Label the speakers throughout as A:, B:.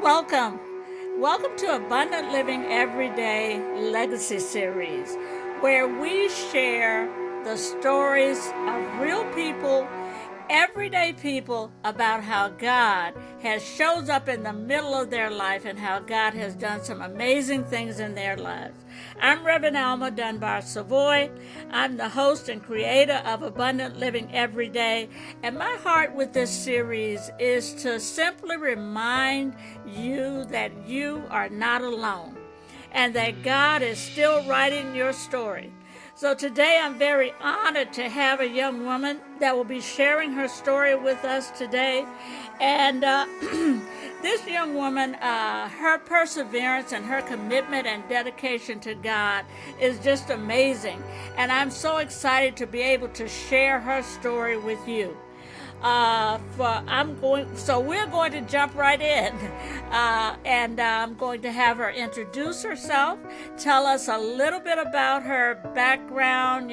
A: Welcome. Welcome to Abundant Living Everyday Legacy Series, where we share the stories of real people, everyday people, about how God has shows up in the middle of their life and how God has done some amazing things in their lives. I'm Reverend Alma Dunbar Savoy. I'm the host and creator of Abundant Living Every Day, and my heart with this series is to simply remind you that you are not alone and that God is still writing your story. So today I'm very honored to have a young woman that will be sharing her story with us today. And this young woman, her perseverance and her commitment and dedication to God is just amazing. And I'm so excited to be able to share her story with you. So we're going to jump right in, and I'm going to have her introduce herself, tell us a little bit about her background,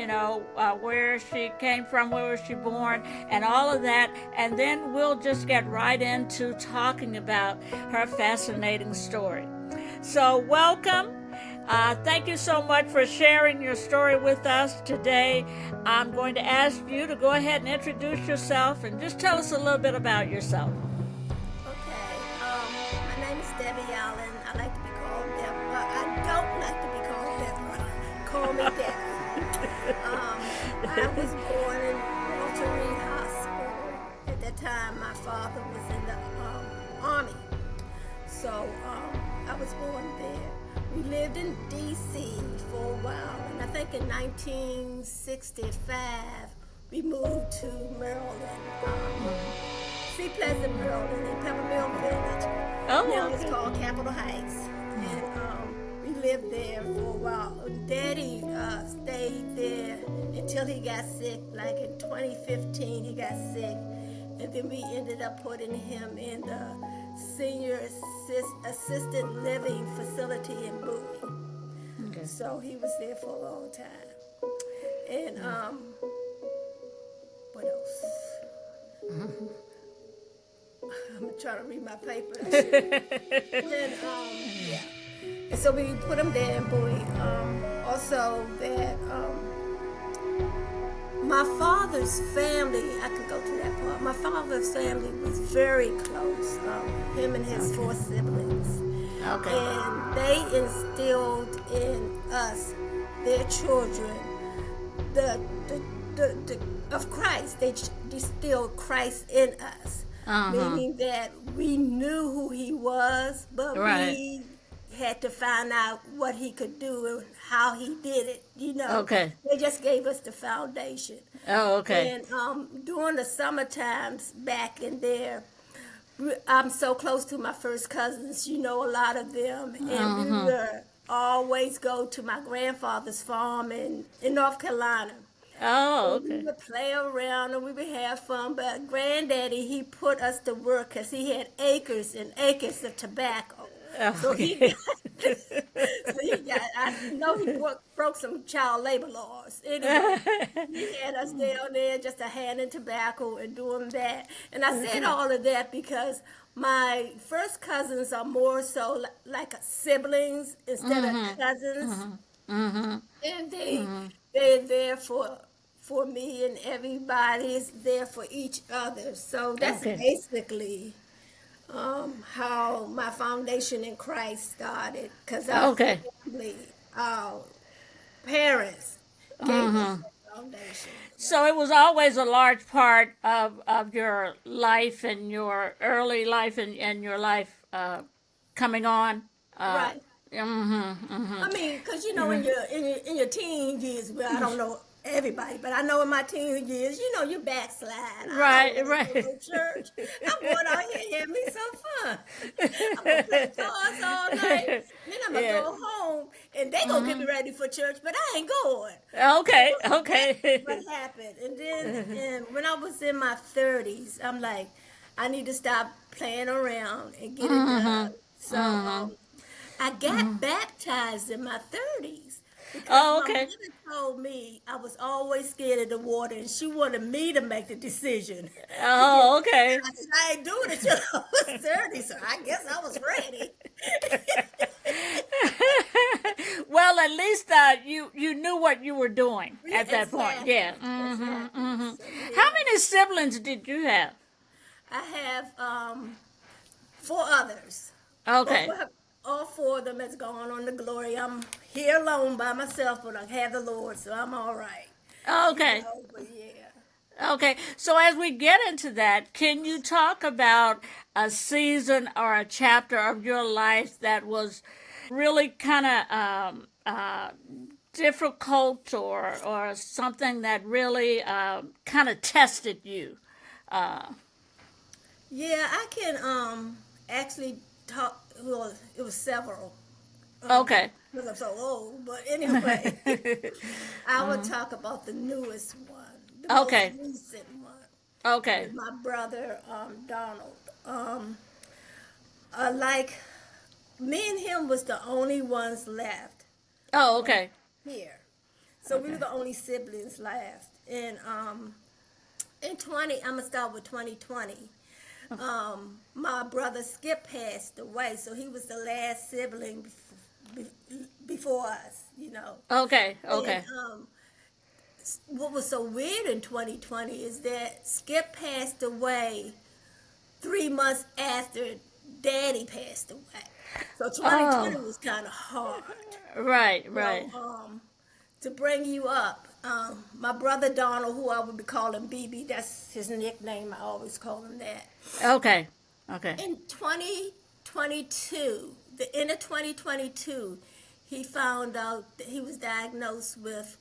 A: where she came from, where was she born, and all of that, and then we'll just get right into talking about her fascinating story. So welcome. Thank you so much for sharing your story with us today. I'm going to ask you to go ahead and introduce yourself and just tell us a little bit about yourself.
B: Okay, my name is Debbie Allen. I like to be called Deborah. I don't like to be called Deborah. Call me Debbie. I was born in Walter Reed Hospital. At that time, my father was in the Army. So I was born there. We lived in D.C. for a while, and I think in 1965 we moved to Maryland. Sea Pleasant, Maryland, in Peppermill Village.
A: Oh,
B: Now it's
A: okay.
B: called Capitol Heights. And we lived there for a while. Daddy stayed there until he got sick. Like in 2015, he got sick. And then we ended up putting him in the senior assisted living facility in Bowie.
A: Okay.
B: So he was there for a long time. And what else? I'm trying to read my paper. And yeah. And so we put him there in Bowie. Also that my father's family, I can go to that part. My father's family was very close. Him and his four siblings.
A: Okay.
B: And they instilled in us, their children, the of Christ. They instilled Christ in us, meaning that we knew who he was, but
A: Right.
B: we had to find out what he could do and how he did it.
A: Okay.
B: They just gave us the foundation.
A: Oh, okay.
B: And during the summer times back in there, I'm so close to my first cousins, a lot of them, and we would always go to my grandfather's farm in North Carolina.
A: Oh,
B: And we
A: okay.
B: would play around and we would have fun, but Granddaddy, he put us to work because he had acres and acres of tobacco. So he
A: Okay.
B: got, I know he broke some child labor laws. Anyway, he had us down there just a hand in tobacco and doing that. And I said all of that because my first cousins are more so like siblings instead of cousins, and they're there for me, and everybody is there for each other. So that's
A: Okay.
B: basically how my foundation in Christ started, because our
A: Okay.
B: family, our parents gave us that foundation.
A: So it was always a large part of your life and your early life and your life coming on. Uh,
B: Right.
A: mm-hmm.
B: I mean, because in your teen years, well, I don't know everybody, but I know in my teen years, you backslide. I don't
A: Right,
B: want to go
A: right.
B: to church. I'm going out here and have me some fun. I'm gonna play cards all night. Then I'm gonna
A: Yeah.
B: go home, and they gonna get me ready for church, but I ain't going.
A: Okay,
B: So that's
A: okay.
B: what happened. And then, when I was in my 30s, I'm like, I need to stop playing around and get it done. So I got baptized in my 30s because
A: Oh,
B: my
A: okay.
B: mother told me I was always scared of the water, and she wanted me to make the decision to get
A: Oh,
B: baptized.
A: okay.
B: I said, I ain't doing it till I was was 30, so I guess I was ready.
A: Well, at least you knew what you were doing
B: Yeah,
A: at that point. Yeah.
B: exactly. Exactly. So
A: How
B: yeah.
A: many siblings did you have?
B: I have four others. All
A: Okay.
B: four, all four of them has gone on to glory. I'm here alone by myself, but I have the Lord, so I'm all right.
A: Okay.
B: But yeah.
A: Okay. So as we get into that, can you talk about a season or a chapter of your life that was really kind of difficult, or something that really kind of tested you?
B: Yeah, I can actually talk. Well, it was several
A: Okay.
B: because I'm so old. But anyway, I would talk about the newest one, the most
A: Okay.
B: recent one,
A: Okay.
B: with my brother Donald. Um, like me and him was the only ones left
A: Oh, okay.
B: here, so we were
A: Okay.
B: the only siblings left. And in 20, I'm gonna start with 2020. My brother Skip passed away, so he was the last sibling before us, you know.
A: Okay.
B: And
A: Okay.
B: what was so weird in 2020 is that Skip passed away 3 months after Daddy passed away. So 2020
A: Oh,
B: was kind of hard.
A: right.
B: So,
A: Right.
B: to bring you up, my brother Donald, who I would be calling BB, that's his nickname. I always call him that.
A: Okay. Okay.
B: In 2022, the end of 2022, he found out that he was diagnosed with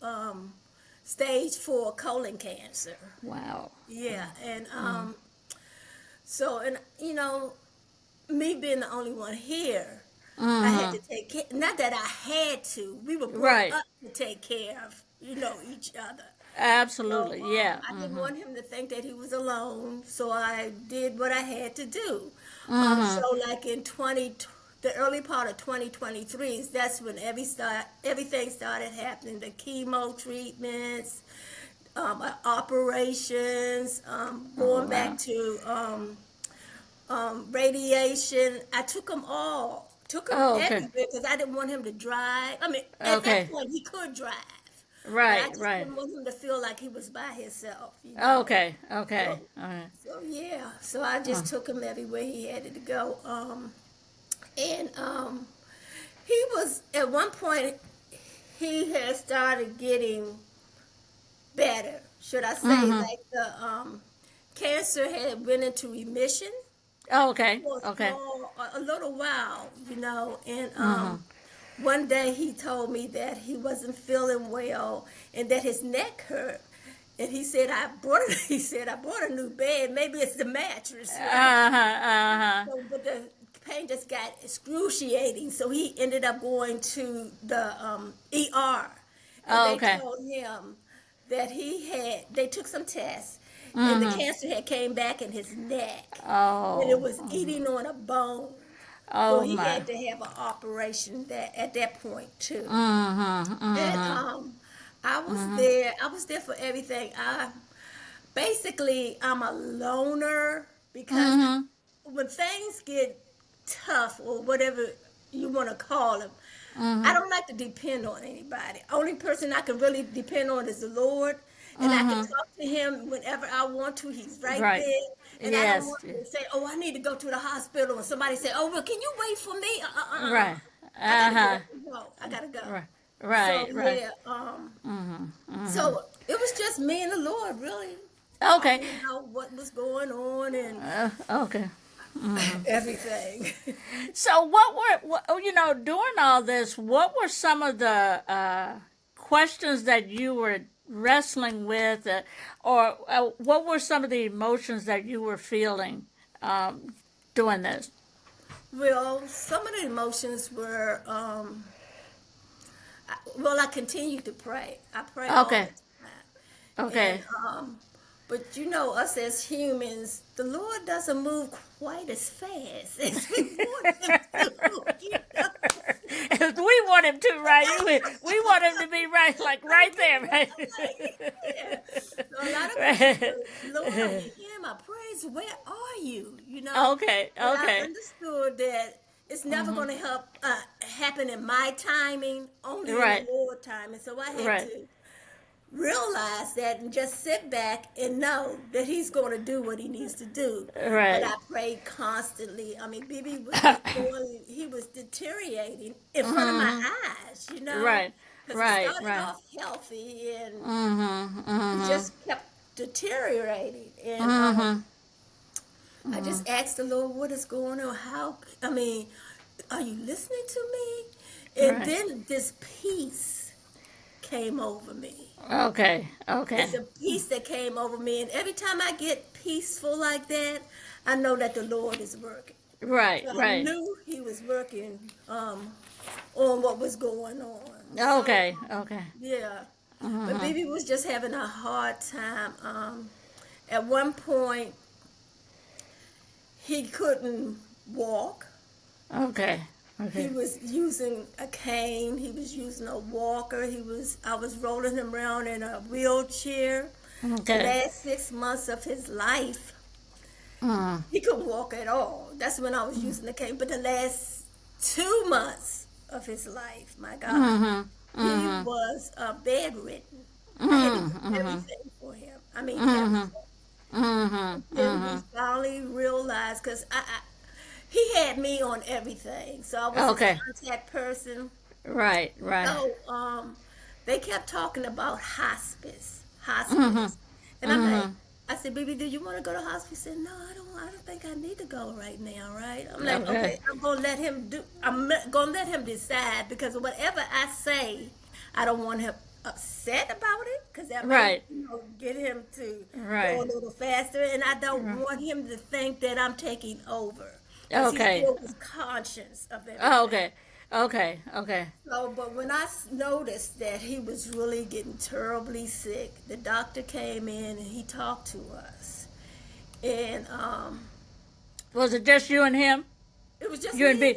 B: stage 4 colon cancer.
A: Wow.
B: Yeah, and so, and you know, me being the only one here, I had to take care. Not that I had to. We were brought
A: Right.
B: up to take care of, each other. So
A: Absolutely. Yeah.
B: I didn't want him to think that he was alone. So I did what I had to do. So like in the early part of 2023, that's when everything started happening. The chemo treatments, operations,
A: Oh,
B: going back
A: wow.
B: to radiation. I took them all. Took him
A: Oh, okay.
B: everywhere because I didn't want him to drive. I mean, at that
A: Okay.
B: point he could drive, but I
A: Right.
B: just
A: Right.
B: didn't want him to feel like he was by himself.
A: Okay. Okay.
B: So,
A: All right.
B: so yeah. So I just took him everywhere he had to go. And he was at one point he had started getting better. Should I say like the cancer had went into remission?
A: Oh, okay.
B: For
A: Okay.
B: a little while. And one day he told me that he wasn't feeling well and that his neck hurt. And he said, he said, I brought a new bed. Maybe it's the mattress, right?
A: Uh huh. Uh huh.
B: So, but the pain just got excruciating. So he ended up going to the ER. And
A: Oh,
B: they
A: okay.
B: told him that they took some tests. And the cancer had came back in his neck. And it
A: Oh.
B: was eating on a bone. So
A: Oh
B: he
A: my.
B: had to have an operation at that point too. And
A: Mm-hmm.
B: I was there. I was there for everything. I'm a loner because when things get tough or whatever you want to call them, I don't like to depend on anybody. Only person I can really depend on is the Lord. And I can talk to him whenever I want to. He's right
A: Right.
B: there. And I don't
A: Yes.
B: want to say, oh, I need to go to the hospital. And somebody say, oh, well, can you wait for me?
A: Right.
B: I
A: Uh
B: gotta
A: huh.
B: go. I gotta go.
A: Right.
B: So
A: Right. Right.
B: yeah, so it was just me and the Lord really
A: Okay.
B: talking about what was going on and
A: Okay.
B: everything.
A: So, during all this, what were some of the questions that you were wrestling with, or what were some of the emotions that you were feeling doing this?
B: Well, some of the emotions were, I continued to pray. I pray all
A: Okay.
B: the time. And
A: Okay.
B: but us as humans, the Lord doesn't move quite as fast as we want him to.
A: We want him to, right? We want him to be right, like right there, right?
B: Yeah. So a lot of us, Lord, are you hearing my praise? Where are you?
A: Okay,
B: But I
A: okay.
B: understood that it's never going to help happen in my timing, only in the
A: Right,
B: Lord time. And so I had
A: right,
B: to realize that and just sit back and know that he's going to do what he needs to do. But
A: right.
B: I prayed constantly. I mean, BB was just going, he was deteriorating in front of my eyes,
A: Right,
B: because he
A: right,
B: started
A: right.
B: off healthy and he
A: Mm-hmm.
B: just kept deteriorating. And
A: Mm-hmm.
B: I just asked the Lord, what is going on? I mean, are you listening to me? And
A: Right.
B: then this peace came over me.
A: Okay, okay.
B: It's a peace that came over me. And every time I get peaceful like that, I know that the Lord is working.
A: Right,
B: So I
A: right.
B: knew he was working on what was going on. So,
A: Okay, okay.
B: yeah. But
A: Mm-hmm.
B: baby was just having a hard time. At one point, he couldn't walk.
A: Okay,
B: He
A: okay.
B: was using a cane. He was using a walker. I was rolling him around in a wheelchair. The
A: Okay.
B: last 6 months of his life,
A: Mm-hmm.
B: he couldn't walk at all. That's when I was using the cane. But the last 2 months of his life, my God,
A: Mm-hmm.
B: he
A: Mm-hmm.
B: was bedridden. I had to do
A: Mm-hmm.
B: everything for him. I mean,
A: Mm-hmm.
B: everything.
A: Mm-hmm.
B: Then
A: Mm-hmm.
B: we finally realized, because he had me on everything. So I was his
A: Okay.
B: contact person.
A: Right, right.
B: So they kept talking about hospice,
A: Mm-hmm.
B: hospice, and I'm like,
A: Mm-hmm.
B: I said, baby, do you want to go to hospice? He said, no, I don't think I need to go right now, right? I'm like,
A: Okay.
B: okay, I'm gonna let him decide because whatever I say, I don't want him upset about it because that may,
A: Right,
B: get him to go
A: right.
B: a little faster, and I don't want him to think that I'm taking over because he
A: Okay.
B: still was conscious of
A: Oh,
B: everything.
A: okay. Okay, okay.
B: So, but when I noticed that he was really getting terribly sick, the doctor came in and he talked to us. And
A: Was it just you and him?
B: it was just
A: You and B?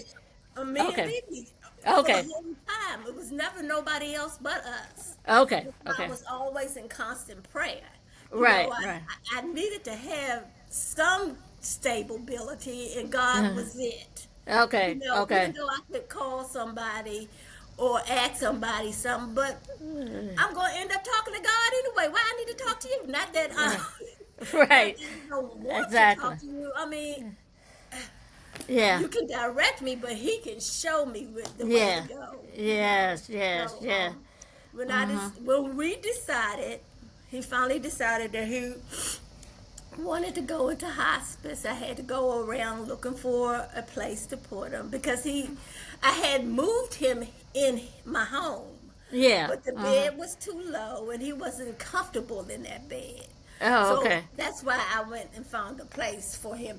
B: me and
A: Okay.
B: Bibi for the
A: Okay.
B: whole time. It was never nobody else but us.
A: Okay.
B: I
A: Okay.
B: was always in constant prayer.
A: Right, right.
B: I needed to have some stability, and God was it.
A: Okay,
B: Even
A: okay.
B: though I could call somebody or ask somebody something, but I'm going to end up talking to God anyway. Why I need to talk to you? Not that
A: Right.
B: not
A: Right.
B: that I don't want to
A: Exactly.
B: talk to you. I mean,
A: Yeah.
B: you can direct me, but He can show me the way to
A: Yeah.
B: go.
A: Yes, yes,
B: So
A: yes.
B: when we decided, he finally decided that he wanted to go into hospice. I had to go around looking for a place to put him because I had moved him in my home,
A: Yeah.
B: but the bed was too low and he wasn't comfortable in that bed.
A: Oh,
B: So
A: okay.
B: that's why I went and found a place for him.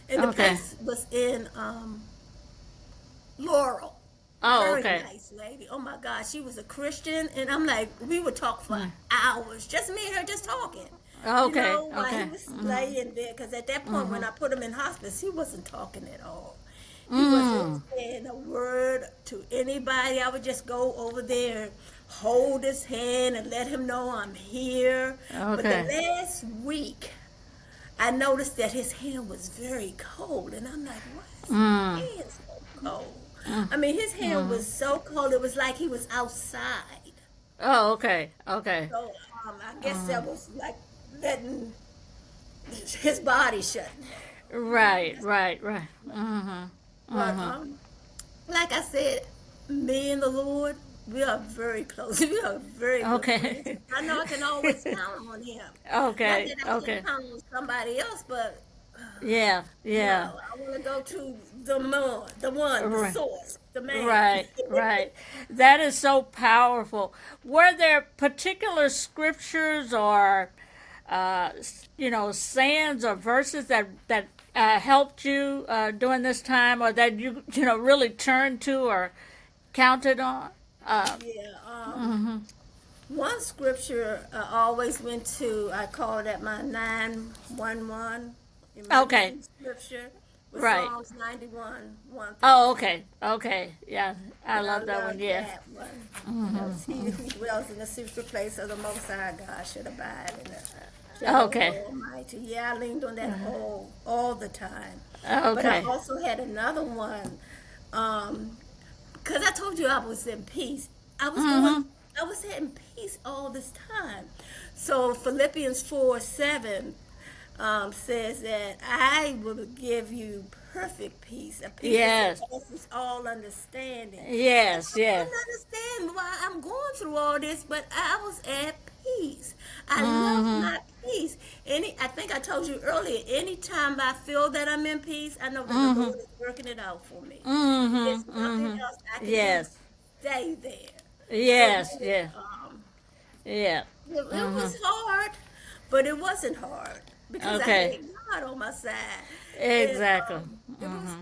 B: And the
A: Okay.
B: place was in Laurel.
A: Oh,
B: Very
A: okay.
B: nice lady. Oh my God, she was a Christian, and I'm like, we would talk for hours, just me and her, just talking.
A: Okay.
B: While he
A: Okay.
B: was laying there, because at that point when I put him in hospice, he wasn't talking at all. He wasn't
A: Mm.
B: saying a word to anybody. I would just go over there and hold his hand and let him know I'm here. But the
A: Okay.
B: last week, I noticed that his hand was very cold, and I'm like, why is
A: Mm.
B: his hand so cold? I mean, his hand was so cold, it was like he was outside.
A: Oh, okay. Okay.
B: So I guess that was like letting his body shutting down.
A: Right, right, right.
B: But like I said, me and the Lord, we are very close. We are very good friends.
A: Okay.
B: I know I can always count on him. Not
A: Okay.
B: that I can't
A: Okay.
B: count on somebody else, but
A: Yeah. Yeah.
B: no, I want to go to the
A: Right.
B: source, the man.
A: Right, right. That is so powerful. Were there particular scriptures or, sayings or verses that helped you during this time, or that you really turned to or counted on? Uh,
B: Yeah. One scripture I always went to, I call that my 911
A: okay.
B: emergency scripture. with
A: Right.
B: Psalms 91, 1 through
A: Oh,
B: 3.
A: okay. Okay. Yeah. I
B: And I
A: love that
B: love
A: one. Yeah.
B: that one. Because he who dwells in the secret place of the Most High God should abide in the shadow of the
A: Okay.
B: Almighty. Yeah, I leaned on that all the time. But I
A: Okay.
B: also had another one, because I told you I was in peace.
A: Mm-hmm.
B: I was in peace all this time. So Philippians 4:7 says that I will give you perfect peace, a peace that
A: Yes.
B: surpasses all understanding. And
A: Yes.
B: I
A: Yes.
B: couldn't understand why I'm going through all this, but I was at peace. I love
A: Mm-hmm.
B: my peace. I think I told you earlier, anytime I feel that I'm in peace, I know that the
A: Mm-hmm.
B: Lord is working it out for me. There's
A: Mm-hmm.
B: nothing
A: Mm-hmm.
B: else I can do but
A: Yes.
B: stay there. So
A: Yes.
B: then,
A: Yes. Yeah.
B: it
A: Mm-hmm.
B: was hard, but it wasn't hard because I
A: Okay.
B: had God on my side. And
A: Exactly.
B: it was,
A: Mm-hmm.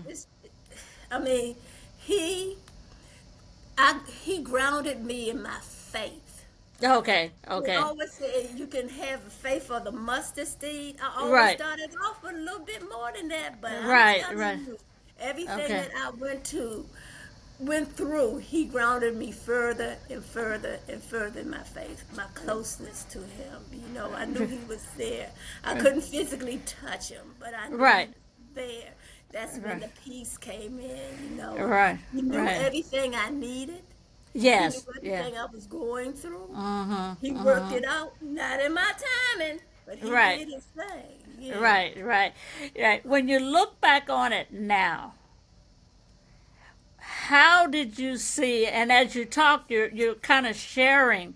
B: I mean, he, he grounded me in my faith.
A: Okay.
B: We
A: Okay.
B: always say you can have faith for the mustard seed. I always
A: Right.
B: started off with a little bit more than that, but I'm
A: Right.
B: telling
A: Right.
B: you, everything
A: Okay.
B: that I went through, he grounded me further and further and further in my faith, my closeness to him. You know, I knew he was there. I couldn't physically touch him, but I knew he
A: Right.
B: was there. That's when
A: Right.
B: the peace came in, you know.
A: Right.
B: He knew
A: Right.
B: everything I needed. He knew
A: Yes. Yeah.
B: everything I was going through.
A: Mm-hmm.
B: He worked
A: Mm-hmm.
B: it out, not in my timing, but he
A: Right.
B: did his thing. Yeah.
A: Right. Right. Right. When you look back on it now, how did you see? And as you talk, you're kind of sharing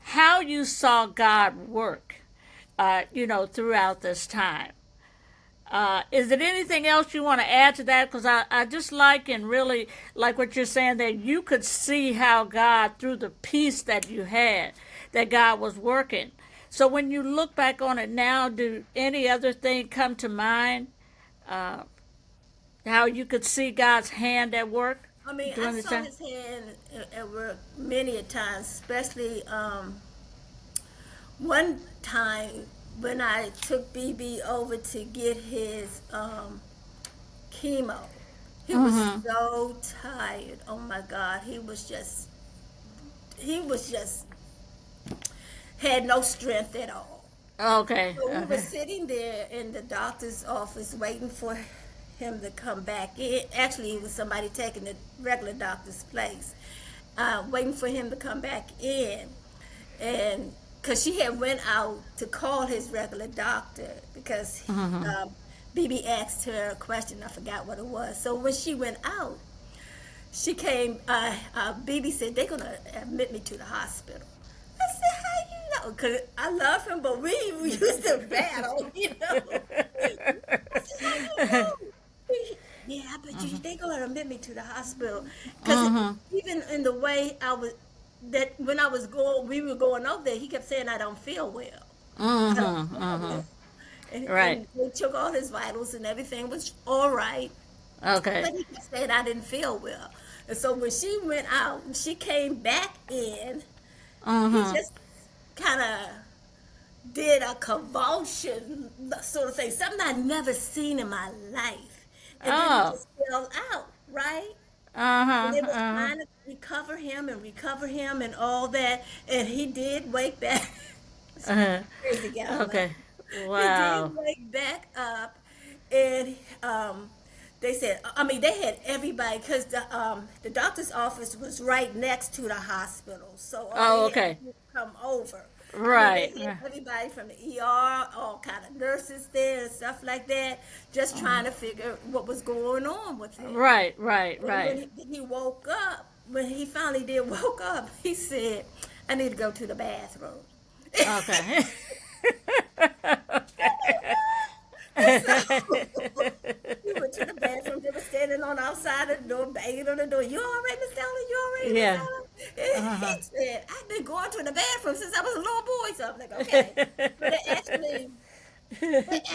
A: how you saw God work. Throughout this time. Is there anything else you want to add to that? Because I just like and really like what you're saying that you could see how God, through the peace that you had, that God was working. So when you look back on it now, do any other thing come to mind? Uh, how you could see God's hand at work
B: I mean, I
A: during this
B: saw
A: time?
B: his hand at work many a times, especially one time when I took BB over to get his chemo. He was
A: Mm-hmm.
B: so tired. Oh my God, he was just had no strength at all.
A: Okay.
B: So we were
A: Okay.
B: sitting there in the doctor's office waiting for him to come back in. Actually, it was somebody taking the regular doctor's place, waiting for him to come back in. And because she had went out to call his regular doctor because
A: Mm-hmm.
B: BB asked her a question. I forgot what it was. So when she went out, she came. BB said they're gonna admit me to the hospital. I said, "How you know?" Because I love him, but we used to battle, you know. I said, "How you know?" Yeah, but they gonna admit me to the hospital because
A: Mm-hmm.
B: even in the way I was that when I was going, we were going over there. He kept saying I don't feel well. I don't
A: Mm-hmm.
B: feel
A: Mm-hmm.
B: well.
A: Right.
B: And they took all his vitals and everything was all right.
A: Okay.
B: But he kept saying I didn't feel well. And so when she went out and she came back in, he
A: Mm-hmm.
B: just kind of did a convulsion sort of thing, something I'd never seen in my life. And then he
A: Oh.
B: just fell out, right? And
A: Uh-huh.
B: they was
A: Uh-huh.
B: trying to recover him and all that. And he did wake back.
A: Uh-huh.
B: Crazy guy, I love
A: Okay.
B: him. He did
A: Wow.
B: wake back up, and they said, I mean, they had everybody because the doctor's office was right next to the hospital, so all
A: Oh,
B: they had to
A: okay.
B: do was come over. I mean, they
A: Right.
B: had
A: Right.
B: everybody from the ER, all kind of nurses there and stuff like that, just trying to figure what was going on with him.
A: Right. Right.
B: And when
A: Right.
B: he woke up, when he finally did woke up, he said, "I need to go to the bathroom."
A: Okay.
B: And so we went to the bathroom. They were standing on outside the door, banging on the door. You all right, Miss Ellen? You all right, Miss
A: Yeah.
B: Ellen? And
A: Uh-huh.
B: he said, I've been going to the bathroom since I was a little boy. So I'm like, okay. So they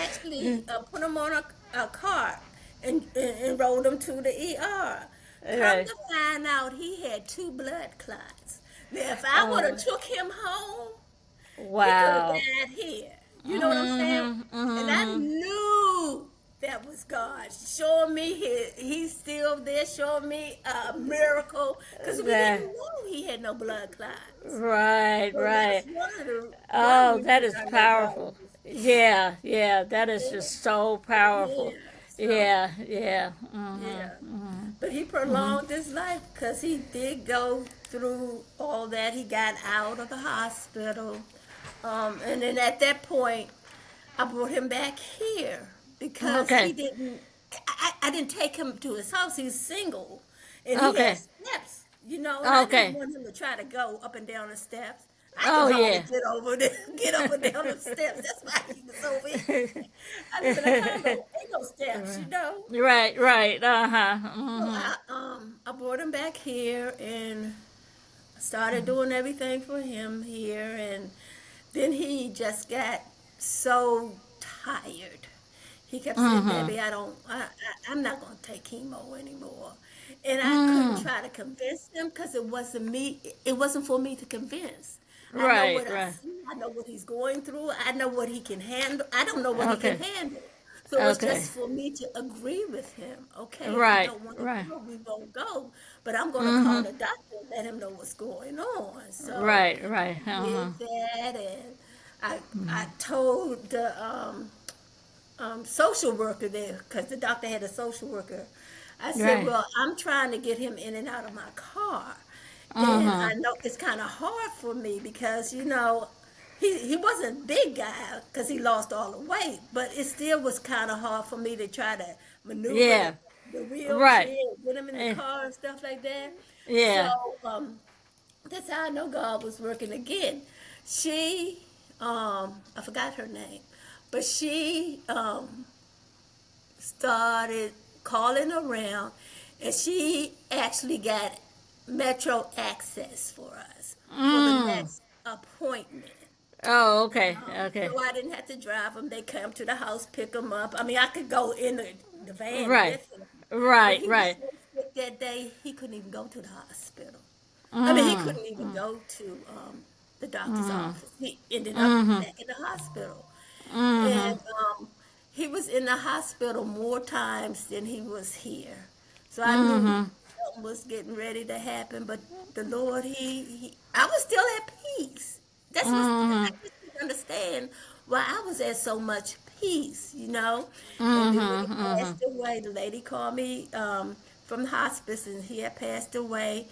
B: actually put him on a cart and rolled him to the ER. Come
A: Right.
B: to find out, he had two blood clots. Now, if I would have
A: Oh.
B: took him home, he could have
A: Wow.
B: died here. You know what I'm saying?
A: Mm-hmm.
B: And I
A: Mm-hmm.
B: knew that was God showing me he's still there, showing me a miracle because we
A: That,
B: didn't know he had no blood clots.
A: right,
B: So
A: right.
B: that's one of the one
A: Oh, that
B: reason
A: is
B: I know God
A: powerful.
B: was.
A: Yeah, yeah, that is just so powerful.
B: Yeah. So
A: Yeah, yeah.
B: yeah.
A: Mm-hmm.
B: But he
A: Mm-hmm.
B: prolonged his life because he did go through all that. He got out of the hospital. And then at that point, I brought him back here because he
A: Okay,
B: didn't. I didn't take him to his house. He's single, and he had
A: okay,
B: steps, you know. And I didn't
A: okay.
B: want him to try to go up and down the steps. I
A: Oh,
B: could hardly
A: yeah.
B: get over there, get up and down the steps. That's why he was over here. I live in a condo, ain't no steps, you know.
A: Right, right. Uh-huh.
B: So
A: Mm-hmm.
B: I brought him back here and started doing everything for him here, and then he just got so tired. He kept saying,
A: Mm-hmm.
B: "Debbie, I'm not going to take chemo anymore." And I couldn't
A: Mm-hmm.
B: try to convince him because it wasn't me. It wasn't for me to convince. I know
A: Right,
B: what I
A: right.
B: see. I know what he's going through. I know what he can handle. I don't know what he can
A: Okay,
B: handle. So it's
A: okay.
B: just for me to agree with him. Okay, if you
A: Right,
B: don't want to
A: right.
B: go, we won't go. But I'm going to call
A: Mm-hmm.
B: the doctor and let him know what's going on. So
A: Right, right.
B: I
A: Uh-huh.
B: did that, and I told the social worker there because the doctor had a social worker. I said,
A: Right.
B: "Well, I'm trying to get him in and out of my car, and
A: Uh-huh.
B: I know it's kind of hard for me because he wasn't a big guy because he lost all the weight, but it still was kind of hard for me to try to maneuver
A: Yeah.
B: the
A: Right.
B: wheelchair, get him in the
A: Eh,
B: car and stuff like that. So
A: yeah.
B: that's how I know God was working again. She, I forgot her name, but she started calling around, and she actually got metro access for us for the
A: Mm.
B: next appointment.
A: Oh, okay. Okay.
B: So I didn't have to drive them. They come to the house, pick them up. I mean, I could go in the van
A: Right.
B: with him, but
A: Right,
B: he was
A: right.
B: so sick that day he couldn't even go to the hospital. I mean, he
A: Mm.
B: couldn't even
A: Mm.
B: go to the doctor's
A: Mm.
B: office. He ended up
A: Mm.
B: back in the hospital.
A: Mm.
B: And he was in the hospital more times than he was here. So I knew
A: Mm.
B: something was getting ready to happen. But the Lord, I was still at peace. I
A: Mm.
B: just didn't understand why I was at so much peace, you know. And then when he
A: Mm.
B: passed away, the lady called me from the hospice, and he had passed away.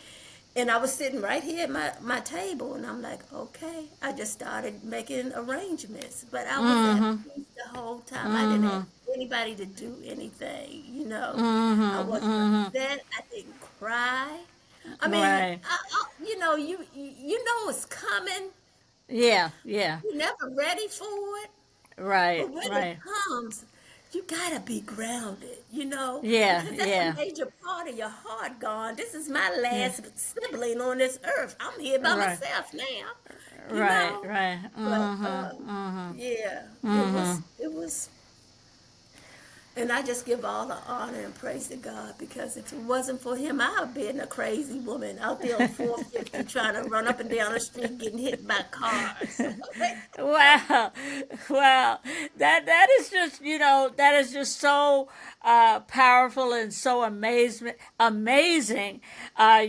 B: And I was sitting right here at my table, and I'm like, okay. I just started making arrangements, but I was at
A: Mm.
B: peace the whole time. I didn't ask
A: Mm.
B: anybody to do anything, you know. I
A: Mm.
B: wasn't
A: Mm.
B: upset. I didn't cry. I mean,
A: Right.
B: you know it's coming.
A: Yeah, yeah.
B: You're never ready for it.
A: Right,
B: But when it
A: right.
B: comes, you gotta be grounded,
A: Yeah,
B: because that's a
A: yeah.
B: major part of your heart gone. This is my
A: Yeah.
B: last sibling on this earth. I'm here by
A: Right.
B: myself now, you
A: Right,
B: know.
A: right.
B: But
A: Mm. Mm.
B: yeah,
A: Mm.
B: it was, and I just give all the honor and praise to God because if it wasn't for Him, I would been a crazy woman out there on 450 trying to run up and down the street getting hit by cars.
A: Wow, wow. That is just that is just so powerful and so amazing.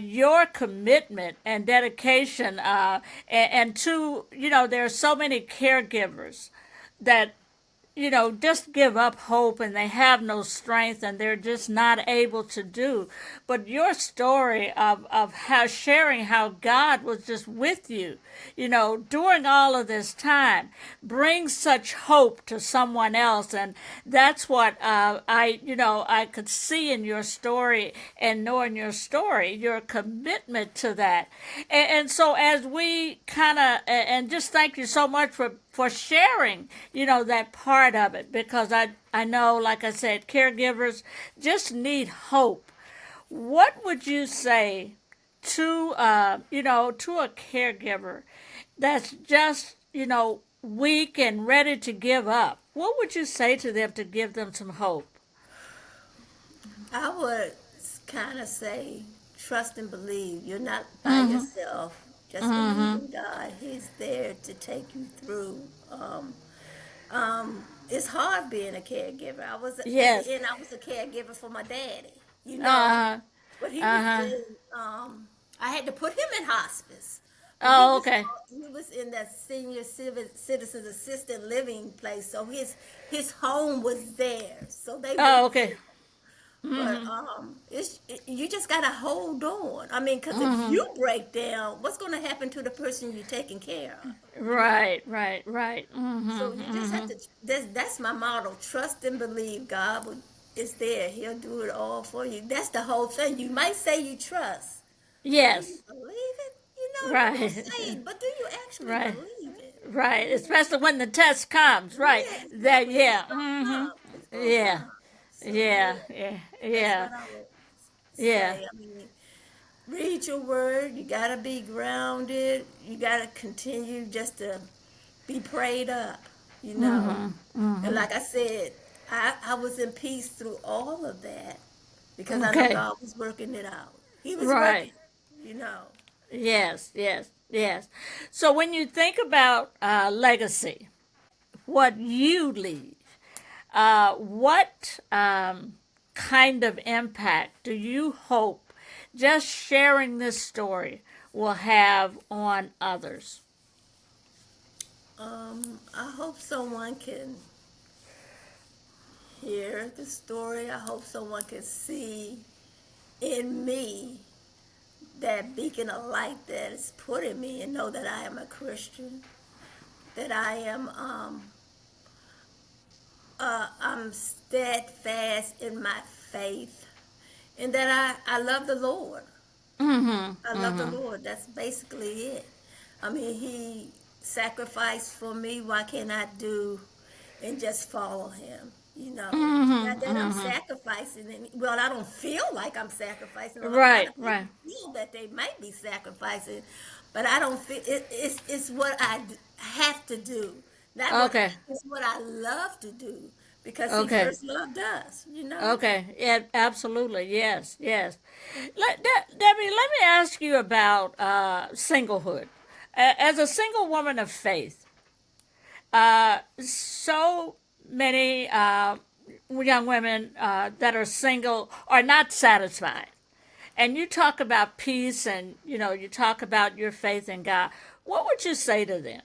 A: Your commitment and dedication, and to there are so many caregivers that just give up hope and they have no strength and they're just not able to do. But your story of how sharing how God was just with you, during all of this time brings such hope to someone else. And that's what I could see in your story and knowing your story, your commitment to that. And so as we kind of, and just thank you so much for sharing, that part of it because I know, like I said, caregivers just need hope. What would you say to to a caregiver that's just weak and ready to give up? What would you say to them to give them some hope?
B: I would kind of say, trust and believe. You're not by
A: Mm-hmm.
B: yourself. Just believe
A: Mm-hmm.
B: in God. He's there to take you through. Um, it's hard being a caregiver. I was at the
A: Yes.
B: end. I was a caregiver for my daddy,
A: Uh-huh.
B: but he was
A: Uh-huh.
B: in. I had to put him in hospice, but
A: Oh, okay.
B: he was in that senior citizens assisted living place. So his home was there. So they
A: Oh,
B: went
A: okay.
B: there. But you just gotta hold on. I mean, because if
A: Mm-hmm.
B: you break down, what's gonna happen to the person you're taking care of?
A: Right, right, right.
B: So
A: Mm-hmm.
B: you just have
A: Mm-hmm.
B: to. That's my motto. Trust and believe. Is there. He'll do it all for you. That's the whole thing. You might say you trust, but do you
A: Yes.
B: believe it? You gonna
A: Right.
B: say it, but do you actually
A: Right.
B: believe it?
A: Right. Especially when the test comes. Right.
B: Yeah,
A: That
B: exactly. It's
A: yeah.
B: gonna
A: Mm-hmm.
B: come. It's gonna
A: Yeah.
B: come. So
A: Yeah.
B: yeah,
A: Yeah.
B: that's
A: Yeah.
B: what I would
A: Yeah.
B: say. I mean, read your word. You gotta be grounded. You gotta continue just to be prayed up. You know.
A: Mm-hmm.
B: And
A: Mm-hmm.
B: like I said, I was in peace through all of that because I know
A: Okay.
B: God was working it out. He was
A: Right.
B: working, you know.
A: Yes. Yes. Yes. So when you think about legacy, what you leave, what kind of impact do you hope just sharing this story will have on others?
B: I hope someone can hear the story. I hope someone can see in me that beacon of light that is put in me and know that I am a Christian, that I'm steadfast in my faith, and that I love the Lord.
A: Mm-hmm.
B: I love the
A: Mm-hmm.
B: Lord. That's basically it. I mean, He sacrificed for me. Why can't I do and just follow Him? Not
A: Mm-hmm.
B: that I'm
A: Mm-hmm.
B: sacrificing. Well, I don't feel like I'm sacrificing. A lot
A: Right.
B: of people
A: Right.
B: feel that they might be sacrificing, but I don't feel it. It's what have to do. Not what
A: Okay.
B: it's what I love to do because He
A: Okay.
B: first loved us.
A: Okay. Yeah. Absolutely. Yes. Yes. Debbie, let me ask you about singlehood. As a single woman of faith, so many young women that are single are not satisfied. And you talk about peace, and you talk about your faith in God. What would you say to them?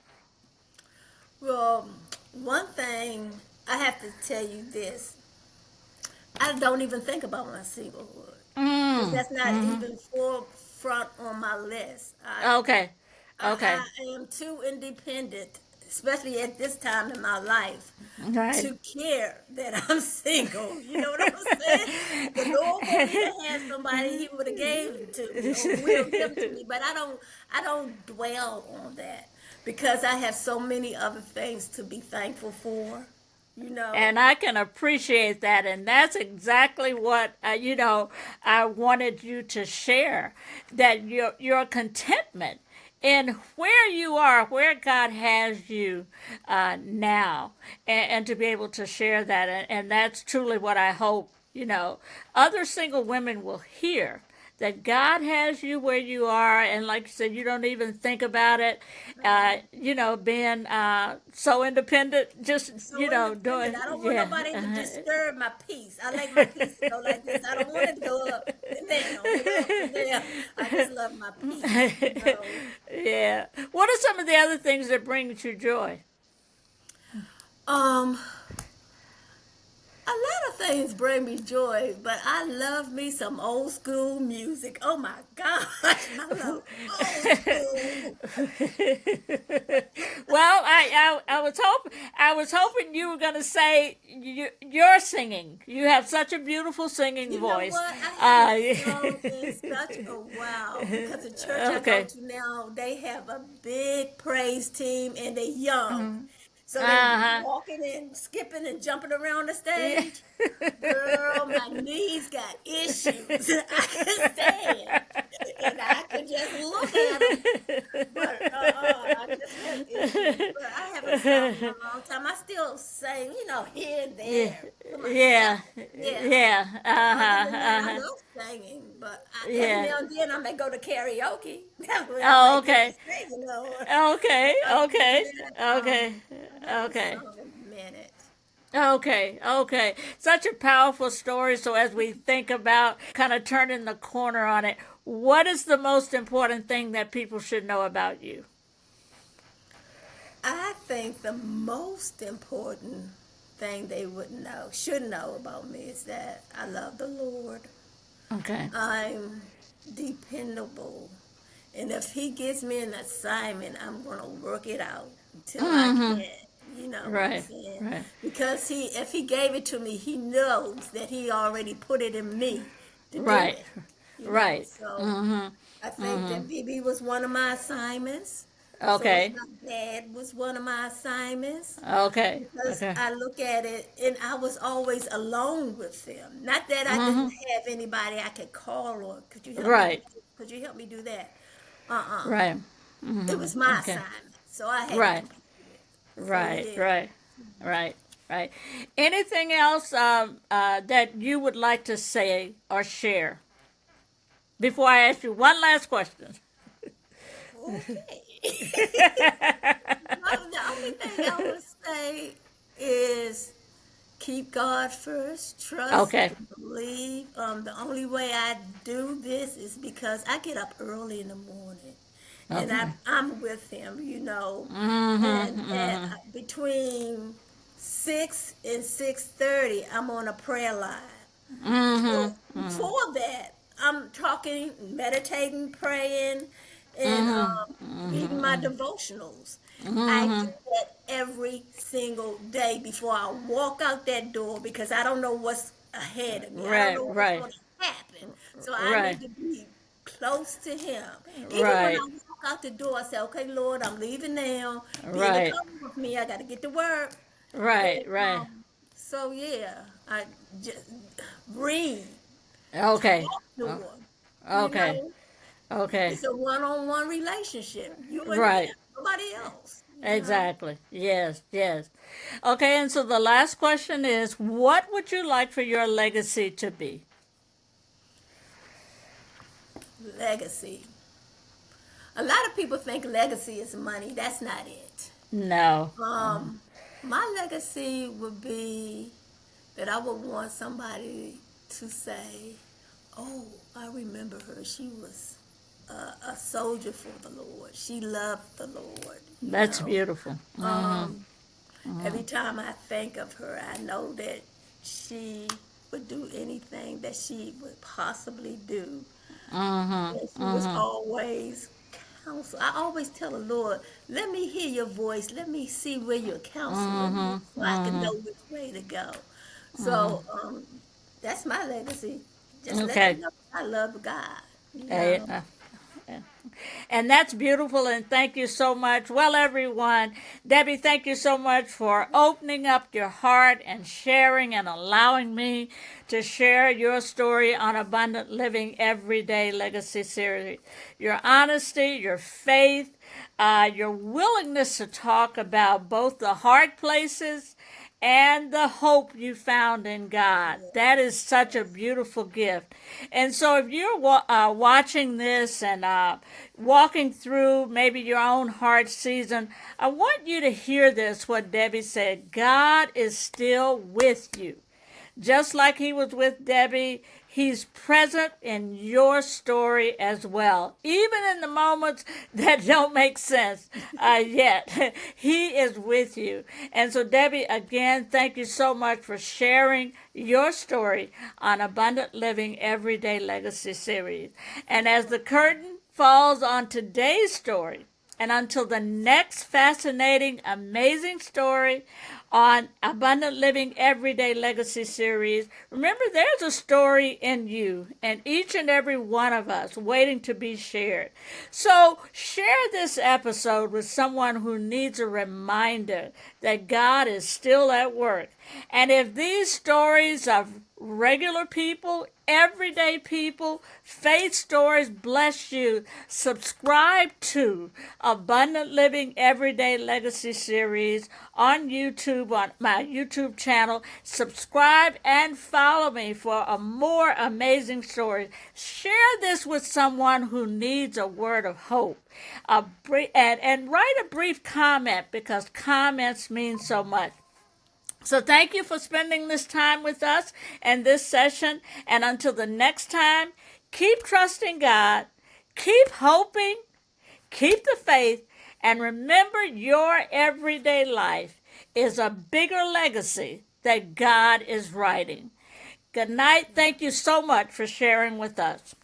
B: Well, one thing I have to tell you this: I don't even think about my singlehood because
A: Mm.
B: that's not
A: Mm-hmm.
B: even forefront on my list.
A: Okay. Okay.
B: I am too independent, especially at this time in my life,
A: Right.
B: to care that I'm single. You know what I'm saying? The Lord want me to have somebody, He would have gave it to me or will give to me. But I don't dwell on that because I have so many other things to be thankful for. You know.
A: And I can appreciate that. And that's exactly what, I wanted you to share, that your contentment in where you are, where God has you now, and to be able to share that. And that's truly what I hope, other single women will hear, that God has you where you are, and like you said, you don't even think about it. Being so independent, just
B: So independent.
A: doing
B: I don't want
A: yeah.
B: nobody to disturb my peace. I like my peace to go like this. I don't want it to go up and down, up and down. I just love my peace.
A: Yeah. What are some of the other things that bring you joy?
B: Um, a lot of things bring me joy, but I love me some old school music. Oh my gosh, I love old school.
A: Well, I was hoping you were going to say your singing. You have such a beautiful singing
B: You know
A: voice.
B: what? I haven't
A: Uh,
B: sung in such a while because the church I go
A: okay.
B: to now, they have a big praise team and they're young. So they
A: Uh huh.
B: walking and skipping and jumping around the
A: Yeah.
B: stage. Girl, my knees got issues. I can stand. And I could just look at them. But I just have issues. But I haven't sung in a long time. I still sing, here and
A: Yeah.
B: there to myself.
A: Yeah.
B: Yeah.
A: Yeah.
B: But
A: Uh
B: other
A: huh.
B: than that,
A: Uh
B: I
A: huh.
B: love singing. But every
A: Yeah.
B: now and then I may go to karaoke. That's where I
A: Oh,
B: might get to
A: okay.
B: sing. But
A: Okay.
B: other than
A: Okay.
B: that,
A: Okay.
B: I haven't
A: Okay.
B: sung in a minute.
A: Okay, okay. Such a powerful story. So, as we think about kind of turning the corner on it, what is the most important thing that people should know about you?
B: I think the most important thing they should know about me is that I love the Lord.
A: Okay.
B: I'm dependable. And if he gives me an assignment, I'm going to work it out until I
A: Mm-hmm.
B: can. You know what I'm
A: Right,
B: saying?
A: right,
B: Because if he gave it to me, he knows that he already put it in me to do
A: right,
B: it.
A: right.
B: So
A: Mm-hmm.
B: I think
A: Mm-hmm.
B: that BB was one of my assignments. So was
A: Okay,
B: my dad was one of my assignments
A: okay,
B: because
A: okay.
B: I look at it and I was always alone with them. Not that I didn't
A: Mm-hmm.
B: have anybody I could call or could you help me do
A: Right,
B: this? Could you help me do that? Uh-uh.
A: right.
B: It was my
A: Okay.
B: assignment. So I had to
A: Right,
B: complete it. So
A: right,
B: yeah.
A: right, right, right. Anything else that you would like to say or share before I ask you one last question?
B: Okay. Well, the only thing I would say is keep God first, trust
A: Okay,
B: and believe. The only way I do this is because I get up early in the morning and
A: okay.
B: I'm with him, you know.
A: Mm-hmm,
B: And at
A: mm-hmm,
B: between 6 and 6:30, I'm on a prayer line.
A: mm-hmm,
B: So before that, I'm talking, meditating, praying, and reading my devotionals. I do
A: mm-hmm.
B: that every single day before I walk out that door because I don't know what's ahead of me. I don't
A: Right,
B: know what's
A: right,
B: going to happen. So I
A: right,
B: need to be close to Him. Even when
A: right,
B: I walk out the door, I say, "Okay, Lord, I'm leaving now. Be in the
A: right,
B: car with me. I got to get to work." And
A: right, right.
B: so yeah, I just read,
A: Okay,
B: talk to
A: oh,
B: him. You
A: okay,
B: know,
A: okay.
B: it's a one-on-one relationship. You and him,
A: Right.
B: nobody else. You know,
A: Exactly. Yes, yes. Okay, and so the last question is what would you like for your legacy to be?
B: legacy. A lot of people think legacy is money. That's not it.
A: No.
B: Um, my legacy would be that I would want somebody to say, "Oh, I remember her. She was a soldier for the Lord. She loved the Lord." You
A: That's
B: know.
A: beautiful. Mm-hmm.
B: Um, every time I think of her, I know that she would do anything that she would possibly do. And
A: Mm-hmm.
B: she was
A: Mm-hmm.
B: always counsel. I always tell the Lord, let me hear your voice. Let me see where you're counseling me
A: Mm-hmm.
B: so I can
A: Mm-hmm.
B: know which way to go. So that's my legacy. Just let them
A: Okay.
B: know I love God, you
A: Eh,
B: know.
A: uh, And that's beautiful, and thank you so much. Well, everyone, Debbie, thank you so much for opening up your heart and sharing and allowing me to share your story on Abundant Living Everyday Legacy Series. Your honesty, your faith, your willingness to talk about both the hard places and the hope you found in God. That is such a beautiful gift. And so, if you're watching this and walking through maybe your own hard season, I want you to hear this what Debbie said God is still with you. Just like he was with Debbie, he's present in your story as well. Even in the moments that don't make sense yet, he is with you. And so, Debbie, again, thank you so much for sharing your story on Abundant Living Everyday Legacy Series. And as the curtain falls on today's story, and until the next fascinating, amazing story on Abundant Living Everyday Legacy Series, remember there's a story in you and each and every one of us waiting to be shared. So share this episode with someone who needs a reminder that God is still at work. And if these stories of regular people, everyday people, faith stories bless you, subscribe to Abundant Living Everyday Legacy Series on YouTube, on my YouTube channel. Subscribe and follow me for a more amazing stories. Share this with someone who needs a word of hope. And write a brief comment because comments mean so much. So thank you for spending this time with us and this session. And until the next time, keep trusting God, keep hoping, keep the faith, and remember your everyday life is a bigger legacy that God is writing. Good night. Thank you so much for sharing with us.